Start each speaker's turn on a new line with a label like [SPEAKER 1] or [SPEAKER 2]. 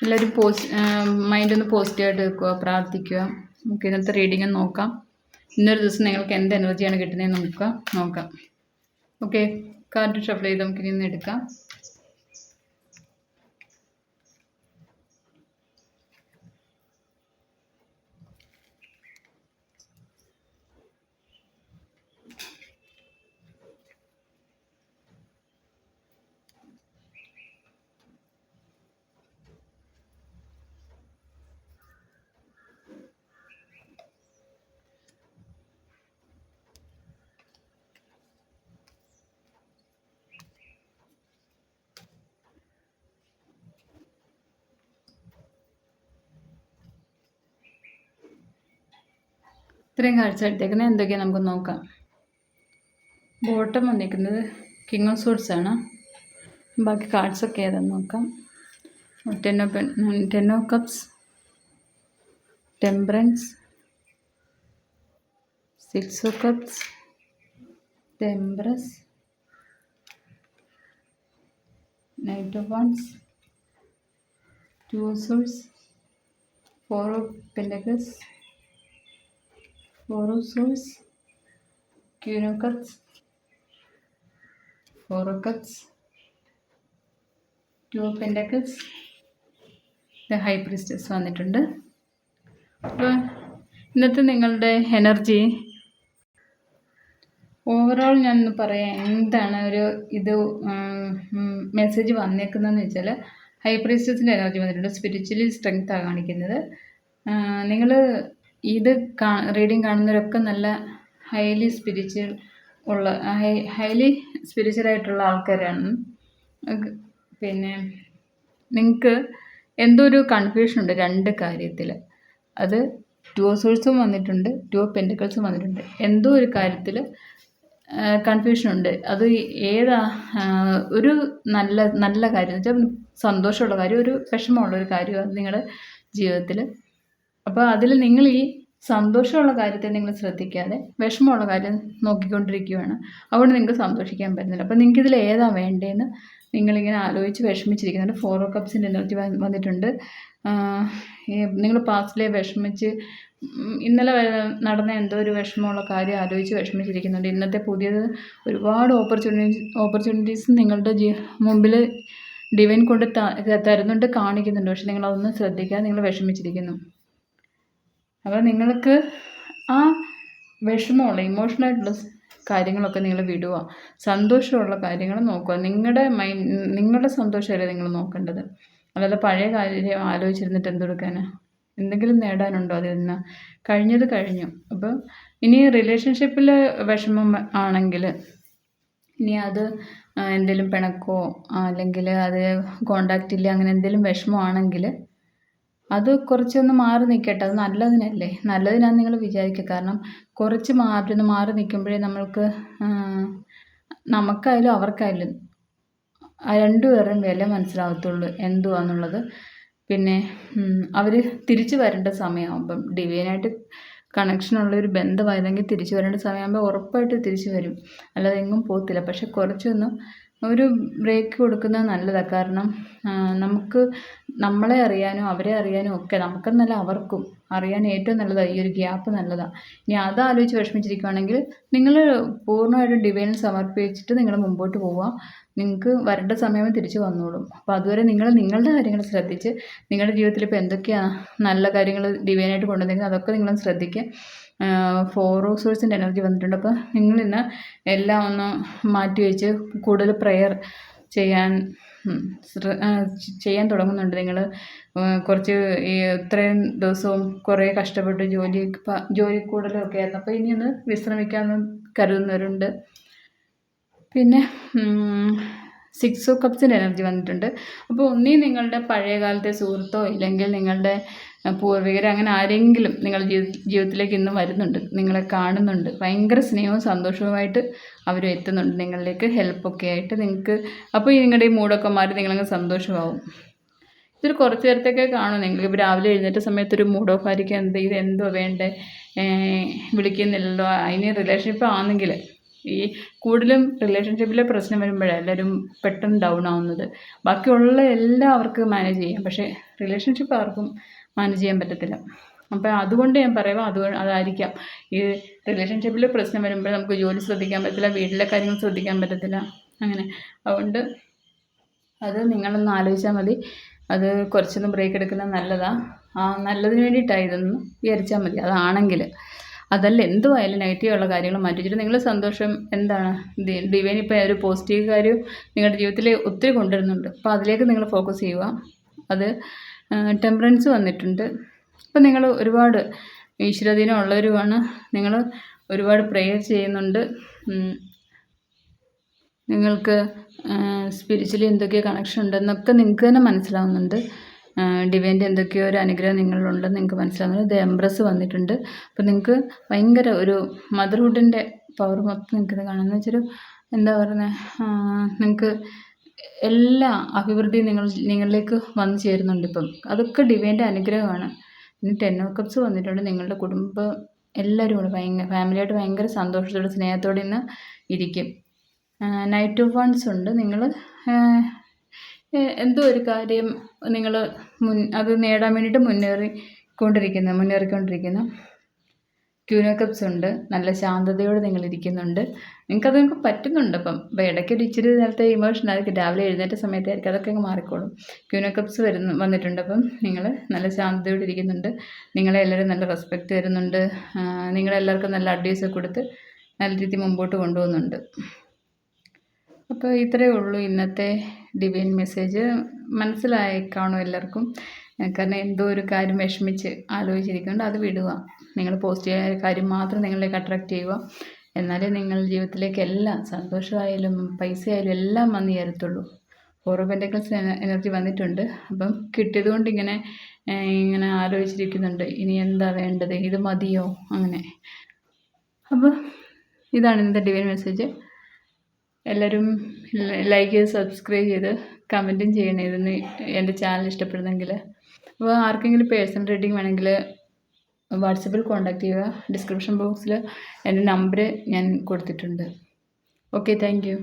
[SPEAKER 1] എല്ലാവരും മൈൻഡ് ഒന്ന് പോസിറ്റീവായിട്ട് വെക്കുക, പ്രാർത്ഥിക്കുക. നമുക്ക് ഇന്നത്തെ റീഡിങ് നോക്കാം. ഇന്നൊരു ദിവസം നിങ്ങൾക്ക് എന്ത് എനർജിയാണ് കിട്ടുന്നതെന്ന് നോക്കാം. ഓക്കെ, കാർഡ് ഷഫിൾ ചെയ്ത് നമുക്ക് ഇനി ഒന്ന് എടുക്കാം. ഇത്രയും കാഴ്ച എടുത്തേക്കുന്നത് എന്തൊക്കെയാണ് നമുക്ക് നോക്കാം. ബോട്ടം വന്നിരിക്കുന്നത് കിങ് ഓഫ് സോർഡ്സ് ആണ്. ബാക്കി കാർഡ്സൊക്കെ ഏതാണെന്ന് നോക്കാം. Ten of cups, temperance, six of cups, temperance, knight of wands, two of swords, four of pentacles, four of swords, queen of cups, four of cups, two of pentacles, the high priestess വന്നിട്ടുണ്ട്. അപ്പോൾ ഇന്നത്തെ നിങ്ങളുടെ energy overall ഞാനൊന്ന് പറയാം. എന്താണ് ഇത് message വന്നേക്കുന്നതെന്ന് വെച്ചാൽ, high പ്രീസ്റ്റസിൻ്റെ energy വന്നിട്ടുണ്ട്. സ്പിരിച്വലി സ്ട്രെങ്ത്താണ് കാണിക്കുന്നത്. നിങ്ങൾ ഇത് റീഡിങ് കാണുന്നവരൊക്കെ നല്ല ഹൈലി സ്പിരിച്വൽ ആയിട്ടുള്ള ആൾക്കാരാണ്. പിന്നെ നിങ്ങൾക്ക് എന്തോ ഒരു കൺഫ്യൂഷൻ ഉണ്ട് രണ്ട് കാര്യത്തിൽ. അത് ടു ഓഫ് സോഴ്സും വന്നിട്ടുണ്ട്, ടു ഓഫ് പെന്റക്കിൾസും വന്നിട്ടുണ്ട്. എന്തോ ഒരു കാര്യത്തിൽ കൺഫ്യൂഷൻ ഉണ്ട്. അത് ഏതാ? ഒരു നല്ല കാര്യം എന്ന് വെച്ചാൽ സന്തോഷമുള്ള കാര്യം, ഒരു വിഷമമുള്ള ഒരു കാര്യമാണ് നിങ്ങളുടെ ജീവിതത്തിൽ. അപ്പോൾ അതിൽ നിങ്ങൾ ഈ സന്തോഷമുള്ള കാര്യത്തെ നിങ്ങൾ ശ്രദ്ധിക്കാതെ വിഷമമുള്ള കാര്യം നോക്കിക്കൊണ്ടിരിക്കുകയാണ്. അതുകൊണ്ട് നിങ്ങൾക്ക് സന്തോഷിക്കാൻ പറ്റുന്നില്ല. അപ്പോൾ നിങ്ങൾക്ക് ഇതിൽ ഏതാ വേണ്ടതെന്ന് നിങ്ങളിങ്ങനെ ആലോചിച്ച് വിഷമിച്ചിരിക്കുന്നുണ്ട്. ഫോർ ഓഫ് കപ്സിൻ്റെ എനർജി വന്നിട്ടുണ്ട്. നിങ്ങൾ പാസ്റ്റിലെ വിഷമിച്ച് ഇന്നലെ നടന്ന എന്തോ ഒരു വിഷമമുള്ള കാര്യം ആലോചിച്ച് വിഷമിച്ചിരിക്കുന്നുണ്ട്. ഇന്നത്തെ പുതിയത് ഒരുപാട് ഓപ്പർച്യൂണിറ്റീസ് നിങ്ങളുടെ മുമ്പിൽ ഡിവൈൻ കൊണ്ട് തരുന്നുണ്ട്, കാണിക്കുന്നുണ്ട്. പക്ഷെ നിങ്ങളതൊന്നും ശ്രദ്ധിക്കാതെ നിങ്ങൾ വിഷമിച്ചിരിക്കുന്നു. അപ്പോൾ നിങ്ങൾക്ക് ആ വിഷമമുള്ള ഇമോഷണലായിട്ടുള്ള കാര്യങ്ങളൊക്കെ നിങ്ങൾ വിടുക, സന്തോഷമുള്ള കാര്യങ്ങൾ നോക്കുക. നിങ്ങളുടെ സന്തോഷമല്ലേ നിങ്ങൾ നോക്കേണ്ടത്, അല്ലാതെ പഴയ കാര്യം ആലോചിച്ചിരുന്നിട്ട് എന്തെടുക്കാനാ? എന്തെങ്കിലും നേടാനുണ്ടോ അതിൽ നിന്ന്? കഴിഞ്ഞത് കഴിഞ്ഞു. അപ്പോൾ ഇനി റിലേഷൻഷിപ്പിൽ വിഷമം ആണെങ്കിൽ, ഇനി അത് എന്തെങ്കിലും പിണക്കോ അല്ലെങ്കിൽ അത് കോണ്ടാക്റ്റ് ഇല്ല അങ്ങനെ എന്തെങ്കിലും വിഷമമാണെങ്കിൽ അത് കുറച്ചൊന്ന് മാറി നിൽക്കട്ടെ. അത് നല്ലതിനല്ലേ, നല്ലതിനാന്ന് നിങ്ങൾ വിചാരിക്കുക. കാരണം കുറച്ച് മാറി നിൽക്കുമ്പോഴേ നമുക്കായാലും അവർക്കായാലും രണ്ടുപേരുടെയും വില മനസ്സിലാവത്തുള്ളൂ എന്തുവാന്നുള്ളത്. പിന്നെ അവർ തിരിച്ചു വരേണ്ട സമയമാകുമ്പം, ഡിവൈനായിട്ട് കണക്ഷനുള്ള ഒരു ബന്ധമായതെങ്കിൽ തിരിച്ചു വരേണ്ട സമയമാകുമ്പോൾ ഉറപ്പായിട്ട് തിരിച്ചു വരും, അല്ലാതെ എങ്ങും പോകത്തില്ല. പക്ഷെ കുറച്ചൊന്ന് ഒരു ബ്രേക്ക് കൊടുക്കുന്നത് നല്ലതാണ്. കാരണം നമുക്ക് നമ്മളെ അറിയാനും അവരെ അറിയാനും ഒക്കെ, നമുക്കെന്നല്ല അവർക്കും അറിയാൻ ഏറ്റവും നല്ലതാണ് ഈ ഒരു ഗ്യാപ്പ്, നല്ലതാണ്. ഇനി അതാലോചിച്ച് വിഷമിച്ചിരിക്കുകയാണെങ്കിൽ നിങ്ങൾ പൂർണ്ണമായിട്ടും ഡിവൈനിൽ സമർപ്പിച്ചിട്ട് നിങ്ങൾ മുമ്പോട്ട് പോവുക. നിങ്ങൾക്ക് വരേണ്ട സമയം തിരിച്ചു വന്നോളും. അപ്പോൾ അതുവരെ നിങ്ങളുടെ കാര്യങ്ങൾ ശ്രദ്ധിച്ച്, നിങ്ങളുടെ ജീവിതത്തിൽ ഇപ്പോൾ എന്തൊക്കെയാണ് നല്ല കാര്യങ്ങൾ ഡിവൈനായിട്ട് കൊണ്ടുവന്നിരിക്കുന്നത് അതൊക്കെ നിങ്ങളൊന്ന് ശ്രദ്ധിക്കുക. ഫോർ ഓഫ് സോഴ്സിൻ്റെ എനർജി വന്നിട്ടുണ്ട്. അപ്പോൾ നിങ്ങളിന്ന് എല്ലാം ഒന്ന് മാറ്റി വെച്ച് കൂടുതൽ പ്രെയർ ചെയ്യാൻ തുടങ്ങുന്നുണ്ട്. നിങ്ങൾ കുറച്ച് ഈ ഇത്രയും ദിവസവും കുറേ കഷ്ടപ്പെട്ട് ജോലി കൂടുതലൊക്കെ ആയിരുന്നു. അപ്പോൾ ഇനി ഒന്ന് വിശ്രമിക്കാമെന്ന് കരുതുന്നവരുണ്ട്. പിന്നെ സിക്സ് ഓഫ് കപ്സിൻ്റെ എനർജി വന്നിട്ടുണ്ട്. അപ്പോൾ ഒന്നീ നിങ്ങളുടെ പഴയ കാലത്തെ സുഹൃത്തോ ഇല്ലെങ്കിൽ നിങ്ങളുടെ പൂർവികരോ അങ്ങനെ ആരെങ്കിലും നിങ്ങളുടെ ജീവിതത്തിലേക്ക് ഇന്നും വരുന്നുണ്ട്, നിങ്ങളെ കാണുന്നുണ്ട്. ഭയങ്കര സ്നേഹവും സന്തോഷവുമായിട്ട് അവരും എത്തുന്നുണ്ട് നിങ്ങളിലേക്ക്, ഹെൽപ്പൊക്കെ ആയിട്ട് നിങ്ങൾക്ക്. അപ്പോൾ നിങ്ങളുടെ ഈ മൂടൊക്കെ മാറി നിങ്ങളങ്ങ് സന്തോഷമാവും. ഇതൊരു കുറച്ച് നേരത്തേക്ക് കാണും. നിങ്ങൾക്ക് ഇപ്പോൾ രാവിലെ എഴുന്നേറ്റ സമയത്തൊരു മൂഡ് ഓഫ് ആയിരിക്കും. എന്തോ വേണ്ടേ, വിളിക്കുന്നില്ലല്ലോ. അതിന് റിലേഷൻഷിപ്പ് ആണെങ്കിൽ ഈ കൂടുതലും റിലേഷൻഷിപ്പിലെ പ്രശ്നം വരുമ്പോഴാണ് എല്ലാവരും പെട്ടെന്ന് ഡൗൺ ആവുന്നത്. ബാക്കിയുള്ള എല്ലാം അവർക്ക് മാനേജ് ചെയ്യാം, പക്ഷേ റിലേഷൻഷിപ്പ് ആർക്കും മാനേജ് ചെയ്യാൻ പറ്റത്തില്ല. അപ്പോൾ അതുകൊണ്ട് ഞാൻ പറയുക അതായിരിക്കാം ഈ റിലേഷൻഷിപ്പിൽ പ്രശ്നം വരുമ്പോൾ നമുക്ക് ജോലി ശ്രദ്ധിക്കാൻ പറ്റത്തില്ല, വീട്ടിലെ കാര്യങ്ങൾ ശ്രദ്ധിക്കാൻ പറ്റത്തില്ല, അങ്ങനെ. അതുകൊണ്ട് അത് നിങ്ങളൊന്ന് ആലോചിച്ചാൽ മതി. അത് കുറച്ചൊന്ന് ബ്രേക്ക് എടുക്കുന്നത് നല്ലതാണ്. നല്ലതിന് വേണ്ടിയിട്ടാണ് ഇതെന്ന് വിചാരിച്ചാൽ മതി. അതാണെങ്കിൽ അതല്ല എന്തുമായാലും നെഗറ്റീവുള്ള കാര്യങ്ങൾ മാറ്റി വെച്ചിട്ട് നിങ്ങളുടെ സന്തോഷം എന്താണ്, ഡിവൈൻ ഇപ്പോൾ ഒരു പോസിറ്റീവ് കാര്യം നിങ്ങളുടെ ജീവിതത്തിൽ ഒത്തിരി കൊണ്ടുവരുന്നുണ്ട്. അപ്പോൾ അതിലേക്ക് നിങ്ങൾ ഫോക്കസ് ചെയ്യുക. അത് ടെമ്പറൻസ് വന്നിട്ടുണ്ട്. അപ്പോൾ നിങ്ങൾ ഒരുപാട് ഈശ്വരാധീനം ഉള്ളവരുമാണ്. നിങ്ങൾ ഒരുപാട് പ്രെയർ ചെയ്യുന്നുണ്ട്. നിങ്ങൾക്ക് സ്പിരിച്വലി എന്തൊക്കെയോ കണക്ഷൻ ഉണ്ടെന്നൊക്കെ നിങ്ങൾക്ക് തന്നെ മനസ്സിലാവുന്നുണ്ട്. ഡിവൈൻ്റെ എന്തൊക്കെയോ ഒരു അനുഗ്രഹം നിങ്ങളിലുണ്ടെന്ന് നിങ്ങൾക്ക് മനസ്സിലാവുന്നുണ്ട്. എംബ്രസ് വന്നിട്ടുണ്ട്. അപ്പോൾ നിങ്ങൾക്ക് ഭയങ്കര ഒരു മദർഹുഡിൻ്റെ പവർ മൊത്തം നിങ്ങൾക്കിത് കാണുന്നത് വെച്ചൊരു എന്താ പറയുന്നത്, നിങ്ങൾക്ക് എല്ലാ അഭിവൃദ്ധിയും നിങ്ങളിലേക്ക് വന്നു ചേരുന്നുണ്ട് ഇപ്പം. അതൊക്കെ ഡിവൈൻ്റെ അനുഗ്രഹമാണ്. പിന്നെ 10 ഓഫ് കപ്സ് വന്നിട്ടുണ്ട്. നിങ്ങളുടെ കുടുംബം എല്ലാവരും കൂടെ ഫാമിലിയായിട്ട് ഭയങ്കര സന്തോഷത്തോടെ സ്നേഹത്തോടെ ഇന്ന് ഇരിക്കും. നൈറ്റ് ഓഫ് വൺസ് ഉണ്ട്. നിങ്ങൾ എന്തോ ഒരു കാര്യം നിങ്ങൾ അത് നേടാൻ വേണ്ടിയിട്ട് മുന്നേറിക്കൊണ്ടിരിക്കുന്ന ക്യൂൻ ഓഫ് കപ്സ് ഉണ്ട്. നല്ല ശാന്തതയോടെ നിങ്ങൾ ഇരിക്കുന്നുണ്ട്. നിങ്ങൾക്ക് പറ്റുന്നുണ്ട്. അപ്പം ഇടയ്ക്കൊരു ഇച്ചിരി നേരത്തെ ഇമോഷൻ ആയിരിക്കും, രാവിലെ എഴുന്നേറ്റ സമയത്തായിരിക്കും, അതൊക്കെ അങ്ങ് മാറിക്കോളും. ക്യൂൻ ഓഫ് കപ്സ് വന്നിട്ടുണ്ട്. അപ്പം നിങ്ങൾ നല്ല ശാന്തതയോടെ ഇരിക്കുന്നുണ്ട്. നിങ്ങളെ എല്ലാവരും നല്ല റെസ്പെക്റ്റ് തരുന്നുണ്ട്. നിങ്ങളെല്ലാവർക്കും നല്ല അഡ്വൈസ് കൊടുത്ത് നല്ല രീതിയിൽ മുമ്പോട്ട് കൊണ്ടുപോകുന്നുണ്ട്. അപ്പോൾ ഇത്രയേ ഉള്ളൂ ഇന്നത്തെ ഡിവൈൻ മെസ്സേജ്. മനസ്സിലായി കാണും എല്ലാവർക്കും. കാരണം എന്തോ ഒരു കാര്യം വിഷമിച്ച് ആലോചിച്ചിരിക്കുന്നുണ്ട്, അത് വിടുക. നിങ്ങൾ പോസിറ്റീവായ കാര്യം മാത്രം നിങ്ങളിലേക്ക് അട്രാക്റ്റ് ചെയ്യുക. എന്നാലേ നിങ്ങളുടെ ജീവിതത്തിലേക്ക് എല്ലാം സന്തോഷമായാലും പൈസ ആയാലും എല്ലാം വന്നു ചേരത്തുള്ളൂ. 4 ഓഫ് പെന്റക്കിൾസ് എനർജി വന്നിട്ടുണ്ട്. അപ്പം കിട്ടിയത് കൊണ്ട് ഇങ്ങനെ ആലോചിച്ചിരിക്കുന്നുണ്ട്, ഇനി എന്താ വേണ്ടത്, ഇത് മതിയോ, അങ്ങനെ. അപ്പോൾ ഇതാണ് ഇന്നത്തെ ഡിവൈൻ മെസ്സേജ്. എല്ലാവരും ലൈക്ക് ചെയ്ത് സബ്സ്ക്രൈബ് ചെയ്ത് കമൻറ്റും ചെയ്യണേ ഇതെന്ന് എൻ്റെ ചാനൽ ഇഷ്ടപ്പെടുന്നെങ്കിൽ. അപ്പോൾ ആർക്കെങ്കിലും പേഴ്സണൽ റീഡിങ് വേണമെങ്കിൽ വാട്സപ്പിൽ കോൺടാക്റ്റ് ചെയ്യുക. ഡിസ്ക്രിപ്ഷൻ ബോക്സിൽ എൻ്റെ നമ്പർ ഞാൻ കൊടുത്തിട്ടുണ്ട്. Okay, thank you.